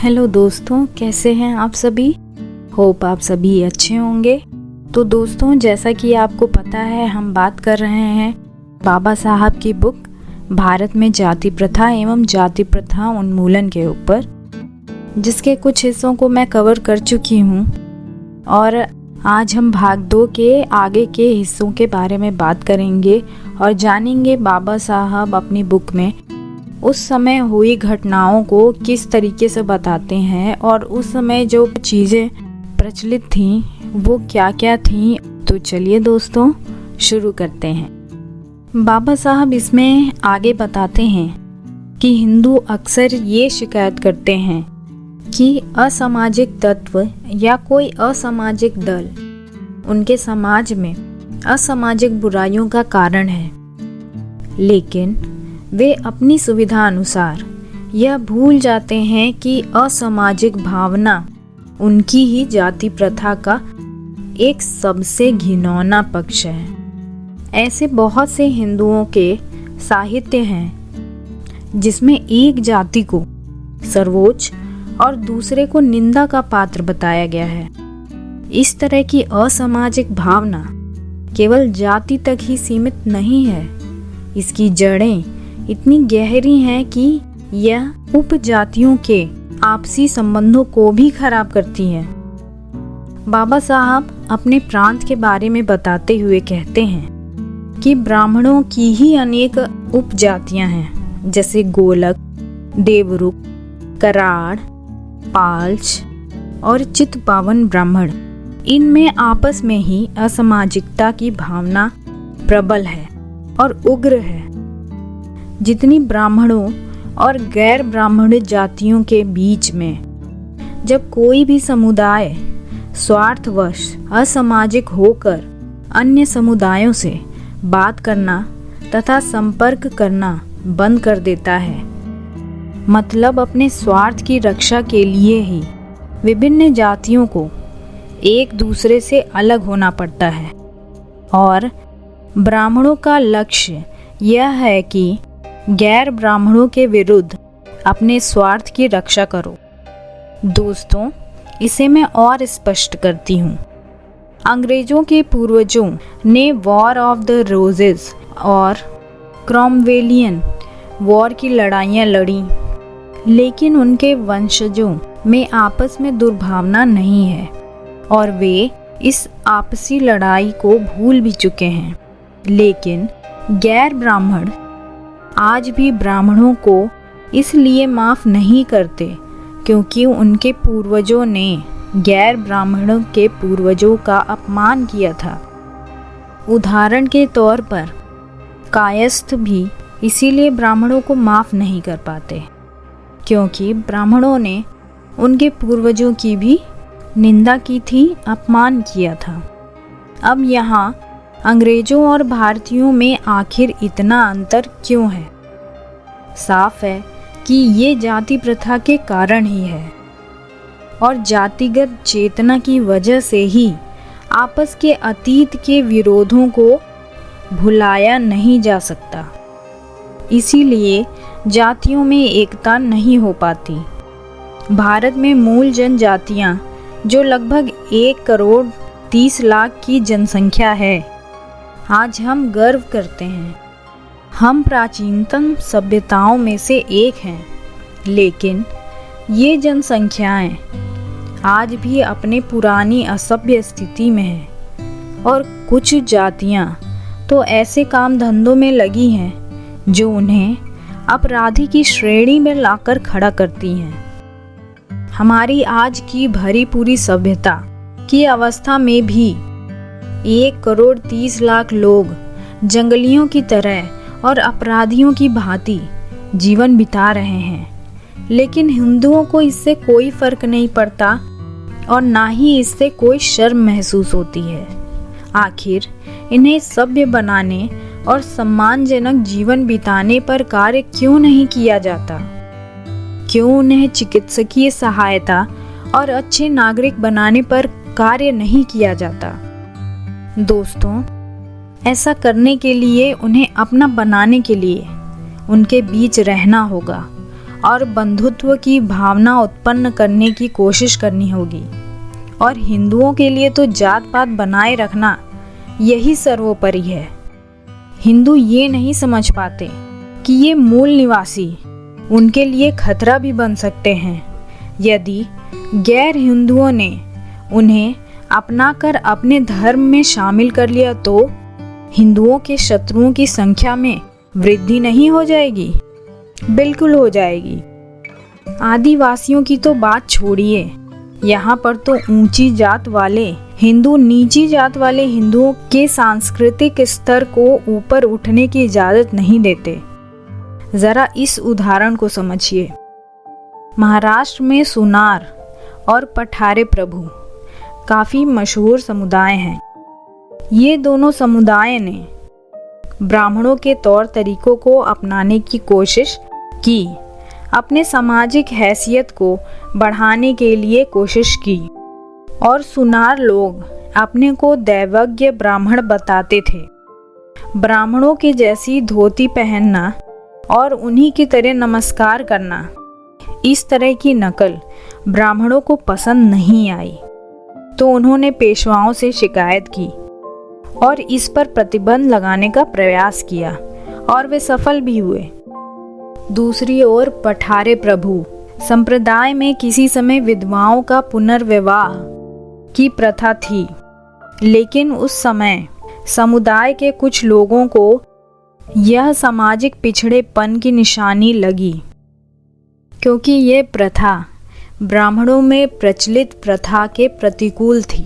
Hello दोस्तों, कैसे हैं आप सभी। होप आप सभी अच्छे होंगे। तो दोस्तों, जैसा कि आपको पता है, हम बात कर रहे हैं बाबा साहब की बुक भारत में जाति प्रथा एवं जाति प्रथा उन्मूलन के ऊपर, जिसके कुछ हिस्सों को मैं कवर कर चुकी हूँ। और आज हम भाग 2 के आगे के हिस्सों के बारे में बात करेंगे और जानेंगे बाबा साहब अपनी बुक में उस समय हुई घटनाओं को किस तरीके से बताते हैं और उस समय जो चीज़ें प्रचलित थीं वो क्या क्या थीं। तो चलिए दोस्तों, शुरू करते हैं। बाबा साहब इसमें आगे बताते हैं कि हिंदू अक्सर ये शिकायत करते हैं कि असामाजिक तत्व या कोई असामाजिक दल उनके समाज में असामाजिक बुराइयों का कारण है, लेकिन वे अपनी सुविधा अनुसार यह भूल जाते हैं कि असामाजिक भावना उनकी ही जाति प्रथा का एक सबसे घिनौना पक्ष है। ऐसे बहुत से हिंदुओं के साहित्य हैं जिसमें एक जाति को सर्वोच्च और दूसरे को निंदा का पात्र बताया गया है। इस तरह की असामाजिक भावना केवल जाति तक ही सीमित नहीं है, इसकी जड़ें इतनी गहरी हैं कि यह उपजातियों के आपसी संबंधों को भी खराब करती हैं। बाबा साहब अपने प्रांत के बारे में बताते हुए कहते हैं कि ब्राह्मणों की ही अनेक उपजातियां हैं, जैसे गोलक, देवरुक, कराड़, पालच और चित्पावन ब्राह्मण। इनमें आपस में ही असामाजिकता की भावना प्रबल है और उग्र है। जितनी ब्राह्मणों और गैर ब्राह्मण जातियों के बीच में जब कोई भी समुदाय स्वार्थवश असामाजिक होकर अन्य समुदायों से बात करना तथा संपर्क करना बंद कर देता है, मतलब अपने स्वार्थ की रक्षा के लिए ही विभिन्न जातियों को एक दूसरे से अलग होना पड़ता है। और ब्राह्मणों का लक्ष्य यह है कि गैर ब्राह्मणों के विरुद्ध अपने स्वार्थ की रक्षा करो। दोस्तों, इसे मैं और स्पष्ट करती हूँ। अंग्रेजों के पूर्वजों ने वॉर ऑफ द रोजेस और क्रॉमवेलियन वॉर की लड़ाइयाँ लड़ी, लेकिन उनके वंशजों में आपस में दुर्भावना नहीं है और वे इस आपसी लड़ाई को भूल भी चुके हैं। लेकिन गैर ब्राह्मण आज भी ब्राह्मणों को इसलिए माफ़ नहीं करते क्योंकि उनके पूर्वजों ने गैर ब्राह्मणों के पूर्वजों का अपमान किया था। उदाहरण के तौर पर कायस्थ भी इसीलिए ब्राह्मणों को माफ़ नहीं कर पाते क्योंकि ब्राह्मणों ने उनके पूर्वजों की भी निंदा की थी, अपमान किया था। अब यहाँ अंग्रेजों और भारतीयों में आखिर इतना अंतर क्यों है? साफ है कि ये जाति प्रथा के कारण ही है और जातिगत चेतना की वजह से ही आपस के अतीत के विरोधों को भुलाया नहीं जा सकता। इसीलिए जातियों में एकता नहीं हो पाती। भारत में मूल जनजातियाँ जो लगभग 1,30,00,000 की जनसंख्या है, आज हम गर्व करते हैं। हम प्राचीनतम सभ्यताओं में से एक हैं, लेकिन ये जनसंख्याएं आज भी अपने पुरानी असभ्य स्थिति में हैं और कुछ जातियां तो ऐसे काम धंधों में लगी हैं जो उन्हें अपराधी की श्रेणी में लाकर खड़ा करती हैं। हमारी आज की भरी पूरी सभ्यता की अवस्था में भी 1,30,00,000 लोग जंगलियों की तरह और अपराधियों की भांति जीवन बिता रहे हैं, लेकिन हिंदुओं को इससे कोई फर्क नहीं पड़ता और ना ही इससे कोई शर्म महसूस होती है। आखिर इन्हें सभ्य बनाने और सम्मानजनक जीवन बिताने पर कार्य क्यों नहीं किया जाता? क्यों उन्हें चिकित्सकीय सहायता और अच्छे नागरिक बनाने पर कार्य नहीं किया जाता? दोस्तों, ऐसा करने के लिए उन्हें अपना बनाने के लिए उनके बीच रहना होगा और बंधुत्व की भावना उत्पन्न करने की कोशिश करनी होगी। और हिंदुओं के लिए तो जात पात बनाए रखना यही सर्वोपरि है। हिंदू ये नहीं समझ पाते कि ये मूल निवासी उनके लिए खतरा भी बन सकते हैं यदि गैर हिंदुओं ने उन्हें अपनाकर अपने धर्म में शामिल कर लिया तो हिंदुओं के शत्रुओं की संख्या में वृद्धि नहीं हो जाएगी? बिल्कुल हो जाएगी। आदिवासियों की तो बात छोड़िए, यहाँ पर तो ऊंची जात वाले हिंदू नीची जात वाले हिंदुओं के सांस्कृतिक स्तर को ऊपर उठने की इजाजत नहीं देते। जरा इस उदाहरण को समझिए। महाराष्ट्र में सुनार और पठारे प्रभु काफी मशहूर समुदाय हैं। ये दोनों समुदाय ने ब्राह्मणों के तौर तरीकों को अपनाने की कोशिश की, अपने सामाजिक हैसियत को बढ़ाने के लिए कोशिश की। और सुनार लोग अपने को दैवज्ञ ब्राह्मण बताते थे। ब्राह्मणों के जैसी धोती पहनना और उन्हीं की तरह नमस्कार करना, इस तरह की नकल ब्राह्मणों को पसंद नहीं आई, तो उन्होंने पेशवाओं से शिकायत की और इस पर प्रतिबंध लगाने का प्रयास किया और वे सफल भी हुए। दूसरी ओर पठारे प्रभु संप्रदाय में किसी समय विधवाओं का पुनर्विवाह की प्रथा थी, लेकिन उस समय समुदाय के कुछ लोगों को यह सामाजिक पिछड़ेपन की निशानी लगी, क्योंकि ये प्रथा ब्राह्मणों में प्रचलित प्रथा के प्रतिकूल थी।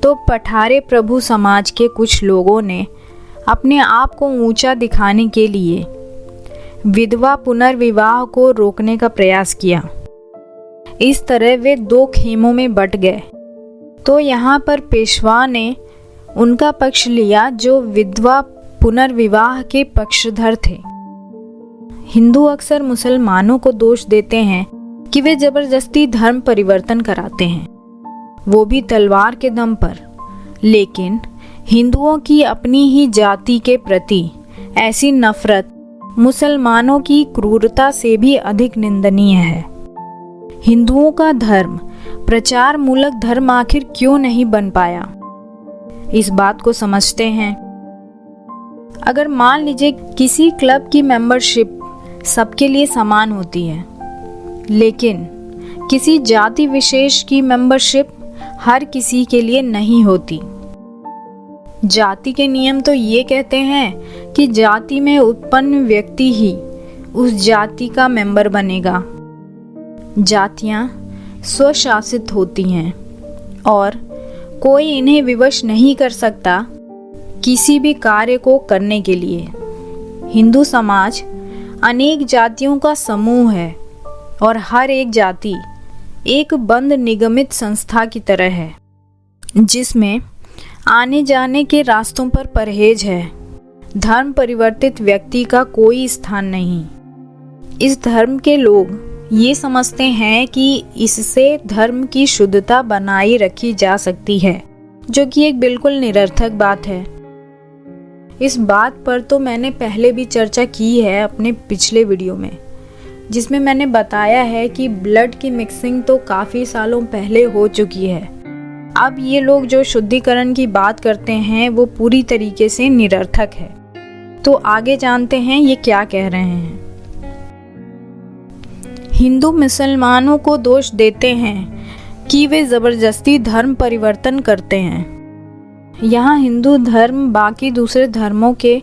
तो पठारे प्रभु समाज के कुछ लोगों ने अपने आप को ऊंचा दिखाने के लिए विधवा पुनर्विवाह को रोकने का प्रयास किया। इस तरह वे दो खेमों में बंट गए। तो यहाँ पर पेशवा ने उनका पक्ष लिया जो विधवा पुनर्विवाह के पक्षधर थे। हिंदू अक्सर मुसलमानों को दोष देते हैं कि वे जबरदस्ती धर्म परिवर्तन कराते हैं, वो भी तलवार के दम पर। लेकिन हिंदुओं की अपनी ही जाति के प्रति ऐसी नफरत मुसलमानों की क्रूरता से भी अधिक निंदनीय है। हिंदुओं का धर्म प्रचार मूलक धर्म आखिर क्यों नहीं बन पाया? इस बात को समझते हैं। अगर मान लीजिए किसी क्लब की मेंबरशिप सबके लिए समान होती है, लेकिन किसी जाति विशेष की मेंबरशिप हर किसी के लिए नहीं होती। जाति के नियम तो ये कहते हैं कि जाति में उत्पन्न व्यक्ति ही उस जाति का मेंबर बनेगा। जातियां स्वशासित होती हैं और कोई इन्हें विवश नहीं कर सकता किसी भी कार्य को करने के लिए। हिंदू समाज अनेक जातियों का समूह है और हर एक जाति एक बंद निगमित संस्था की तरह है, जिसमें आने जाने के रास्तों पर परहेज है। धर्म परिवर्तित व्यक्ति का कोई स्थान नहीं। इस धर्म के लोग ये समझते हैं कि इससे धर्म की शुद्धता बनाई रखी जा सकती है, जो कि एक बिल्कुल निरर्थक बात है। इस बात पर तो मैंने पहले भी चर्चा की है अपने पिछले वीडियो में, जिसमें मैंने बताया है कि ब्लड की मिक्सिंग तो काफ़ी सालों पहले हो चुकी है। अब ये लोग जो शुद्धिकरण की बात करते हैं वो पूरी तरीके से निरर्थक है। तो आगे जानते हैं ये क्या कह रहे हैं। हिंदू मुसलमानों को दोष देते हैं कि वे जबरदस्ती धर्म परिवर्तन करते हैं। यहाँ हिंदू धर्म बाकी दूसरे धर्मों के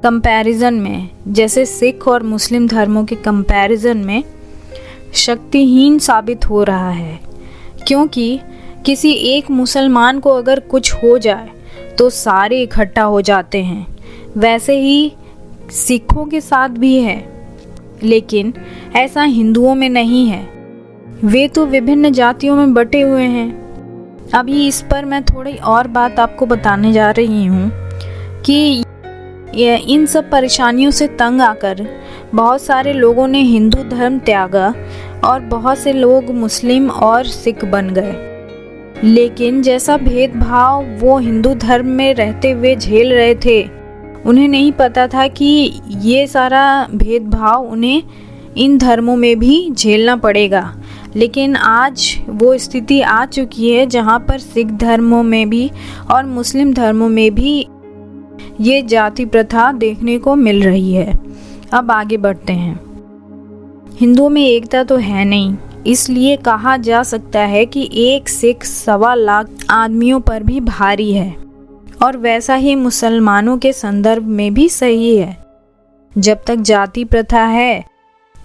कंपैरिजन में, जैसे सिख और मुस्लिम धर्मों के कंपैरिजन में शक्तिहीन साबित हो रहा है, क्योंकि किसी एक मुसलमान को अगर कुछ हो जाए तो सारे इकट्ठा हो जाते हैं। वैसे ही सिखों के साथ भी है, लेकिन ऐसा हिंदुओं में नहीं है। वे तो विभिन्न जातियों में बटे हुए हैं। अभी इस पर मैं थोड़ी और बात आपको बताने जा रही हूँ कि इन सब परेशानियों से तंग आकर बहुत सारे लोगों ने हिंदू धर्म त्यागा और बहुत से लोग मुस्लिम और सिख बन गए। लेकिन जैसा भेदभाव वो हिंदू धर्म में रहते हुए झेल रहे थे, उन्हें नहीं पता था कि ये सारा भेदभाव उन्हें इन धर्मों में भी झेलना पड़ेगा। लेकिन आज वो स्थिति आ चुकी है जहाँ पर सिख धर्मों में भी और मुस्लिम धर्मों में भी ये जाति प्रथा देखने को मिल रही है। अब आगे बढ़ते हैं। हिंदुओं में एकता तो है नहीं, इसलिए कहा जा सकता है कि एक सिख 1.25 लाख आदमियों पर भी भारी है, और वैसा ही मुसलमानों के संदर्भ में भी सही है। जब तक जाति प्रथा है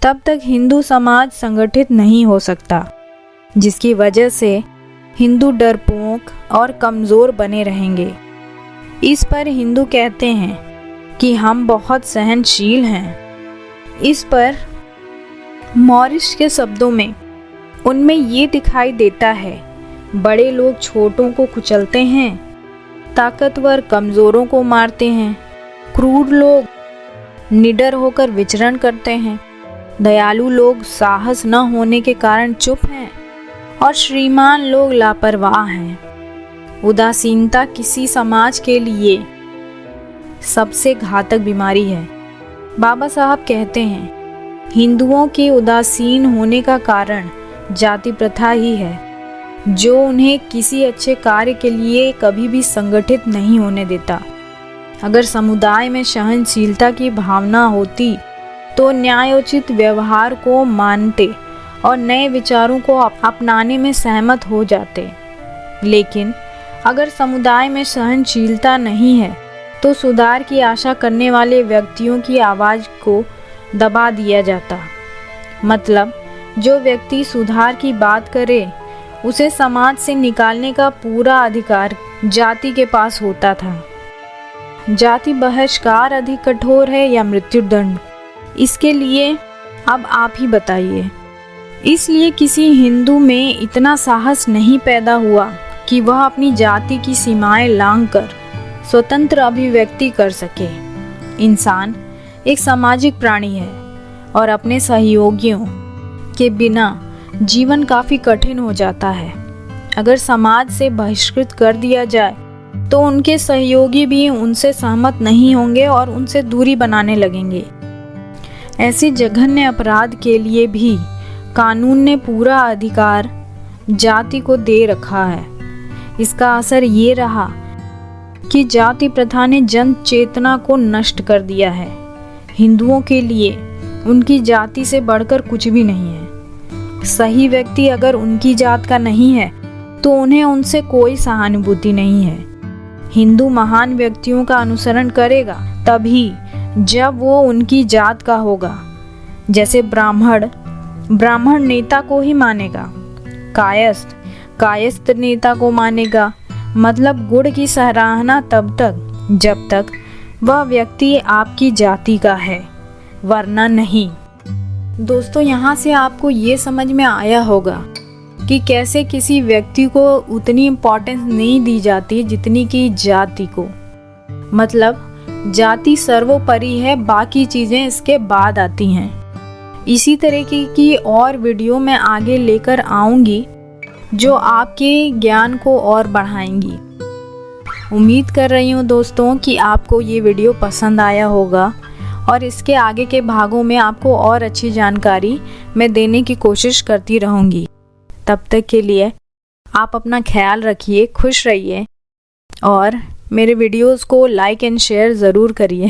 तब तक हिंदू समाज संगठित नहीं हो सकता, जिसकी वजह से हिंदू डरपोक और कमज़ोर बने रहेंगे। इस पर हिंदू कहते हैं कि हम बहुत सहनशील हैं। इस पर मॉरिस के शब्दों में उनमें ये दिखाई देता है, बड़े लोग छोटों को कुचलते हैं, ताकतवर कमज़ोरों को मारते हैं, क्रूर लोग निडर होकर विचरण करते हैं, दयालु लोग साहस न होने के कारण चुप हैं, और श्रीमान लोग लापरवाह हैं। उदासीनता किसी समाज के लिए सबसे घातक बीमारी है। बाबा साहब कहते हैं, हिंदुओं के उदासीन होने का कारण जाति प्रथा ही है, जो उन्हें किसी अच्छे कार्य के लिए कभी भी संगठित नहीं होने देता। अगर समुदाय में सहनशीलता की भावना होती तो न्यायोचित व्यवहार को मानते और नए विचारों को अपनाने में सहमत हो जाते। लेकिन अगर समुदाय में सहनशीलता नहीं है तो सुधार की आशा करने वाले व्यक्तियों की आवाज़ को दबा दिया जाता। मतलब जो व्यक्ति सुधार की बात करे उसे समाज से निकालने का पूरा अधिकार जाति के पास होता था। जाति बहिष्कार अधिक कठोर है या मृत्युदंड, इसके लिए अब आप ही बताइए। इसलिए किसी हिंदू में इतना साहस नहीं पैदा हुआ कि वह अपनी जाति की सीमाएं लांघकर स्वतंत्र अभिव्यक्ति कर सके। इंसान एक सामाजिक प्राणी है और अपने सहयोगियों के बिना जीवन काफ़ी कठिन हो जाता है। अगर समाज से बहिष्कृत कर दिया जाए तो उनके सहयोगी भी उनसे सहमत नहीं होंगे और उनसे दूरी बनाने लगेंगे। ऐसे जघन्य अपराध के लिए भी कानून ने पूरा अधिकार जाति को दे रखा है। इसका असर ये रहा कि जाति प्रथा ने जन चेतना को नष्ट कर दिया है। हिंदुओं के लिए उनकी जाति से बढ़कर कुछ भी नहीं है। सही व्यक्ति अगर उनकी जात का नहीं है तो उन्हें उनसे कोई सहानुभूति नहीं है। हिंदू महान व्यक्तियों का अनुसरण करेगा तभी जब वो उनकी जात का होगा। जैसे ब्राह्मण नेता को ही मानेगा, कायस्थ नेता को मानेगा। मतलब गुण की सराहना तब तक जब तक वह व्यक्ति आपकी जाति का है, वरना नहीं। दोस्तों, यहाँ से आपको ये समझ में आया होगा कि कैसे किसी व्यक्ति को उतनी इम्पोर्टेंस नहीं दी जाती जितनी कि जाति को। मतलब जाति सर्वोपरि है, बाकी चीज़ें इसके बाद आती हैं। इसी तरह की और वीडियो मैं आगे लेकर आऊँगी जो आपके ज्ञान को और बढ़ाएंगी। उम्मीद कर रही हूँ दोस्तों कि आपको ये वीडियो पसंद आया होगा और इसके आगे के भागों में आपको और अच्छी जानकारी मैं देने की कोशिश करती रहूँगी। तब तक के लिए आप अपना ख्याल रखिए, खुश रहिए और मेरे वीडियोस को लाइक एंड शेयर ज़रूर करिए।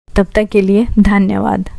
तब तक के लिए धन्यवाद।